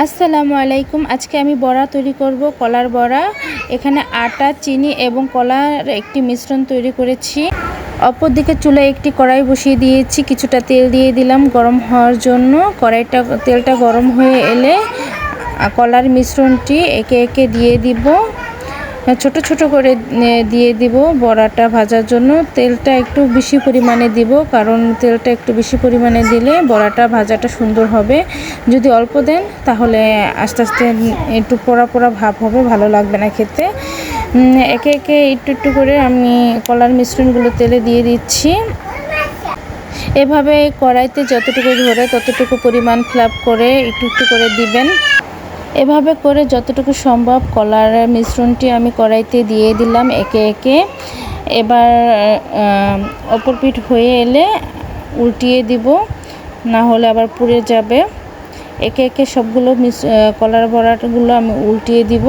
আসসালামু আলাইকুম। আজকে আমি বড়া তৈরি করব, কলার বড়া। এখানে আটা, চিনি এবং কলার একটি মিশ্রণ তৈরি করেছি। অপরদিকে চুলায় একটি কড়াই বসিয়ে দিয়েছি, কিছুটা তেল দিয়ে দিলাম গরম হওয়ার জন্য। তেলটা গরম হয়ে এলে কলার মিশ্রণটি একে একে দিয়ে দিব। ছোট ছোট করে দিয়ে দিব বড়াটা ভাজার জন্য। তেলটা একটু বেশি পরিমাণে দিব, কারণ তেলটা একটু বেশি পরিমাণে দিলে বড়াটা ভাজাটা সুন্দর হবে। যদি অল্প দেন তাহলে আস্তে আস্তে একটু পোড়া পোড়া ভাব হবে, ভালো লাগবে না খেতে। একে একে একটু একটু করে আমি কলার মিশ্রণগুলো তেলে দিয়ে দিচ্ছি। এভাবে কড়াইতে যতটুকু ধরে ততটুকু পরিমাণ ফ্ল্যাপ করে একটু একটু করে দিবেন। এভাবে করে যতটুকু সম্ভব কলার মিশ্রণটি আমি কড়াইতে দিয়ে দিলাম একে একে। এবার অপর পিঠ হয়ে এলে উল্টিয়ে দিব, না হলে আবার পুড়ে যাবে। একে একে সবগুলো কলার বড়াগুলো আমি উল্টিয়ে দিব।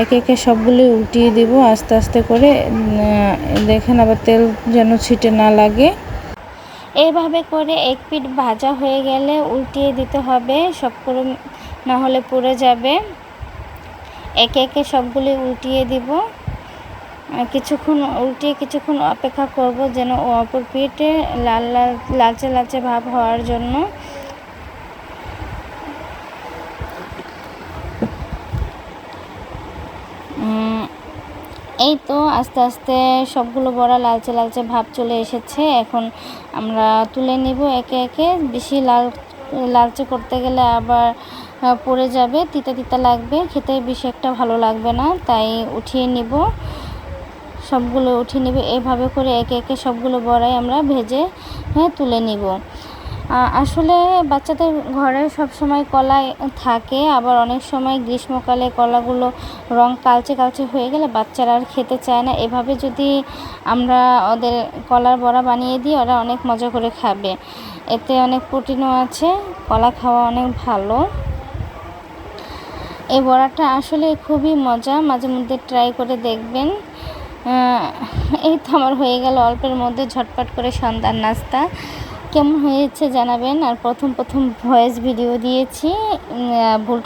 একে একে সবগুলো উল্টিয়ে দিব আস্তে আস্তে করে। দেখেন আবার তেল যেন ছিটে না লাগে। এইভাবে করে এক পিঠ ভাজা হয়ে গেলে উল্টিয়ে দিতে হবে সবগুলো, না হলে পুড়ে যাবে। একে একে সবগুলি উল্টিয়ে দিব। কিছুক্ষণ অপেক্ষা করব যেন অপর পিঠে লালচে লালচে ভাব হওয়ার জন্য। এই তো আস্তে আস্তে সবগুলো বড়া লালচে লালচে ভাব চলে এসেছে। এখন আমরা তুলে নিব একে একে। বেশি লালচে করতে গেলে আবার পড়ে যাবে, তিতা তিতা লাগবে, খেতে বেশি একটা ভালো লাগবে না। তাই সবগুলো উঠিয়ে নিব। এভাবে করে একে একে সবগুলো বড়াই আমরা ভেজে তুলে নিব। আসলে বাচ্চাদের ঘরে সব সময় কলা থাকে, আবার অনেক সময় গ্রীষ্মকালে কলাগুলো রং কালচে কালচে হয়ে গেলে বাচ্চারা আর খেতে চায় না। এভাবে যদি আমরা ওদের কলার বড়া বানিয়ে দিই, ওরা অনেক মজা করে খাবে। এতে অনেক প্রোটিনও আছে, কলা খাওয়া অনেক ভালো। এই বড়াটা আসলে খুবই মজা, মাঝে মধ্যে ট্রাই করে দেখবেন। এই তো আমার হয়ে গেল অল্পের মধ্যে ঝটপট করে সন্ধ্যার নাস্তা। কেমন হয়েছে জানাবেন। আর প্রথম ভয়েস ভিডিও দিয়েছি, ভুল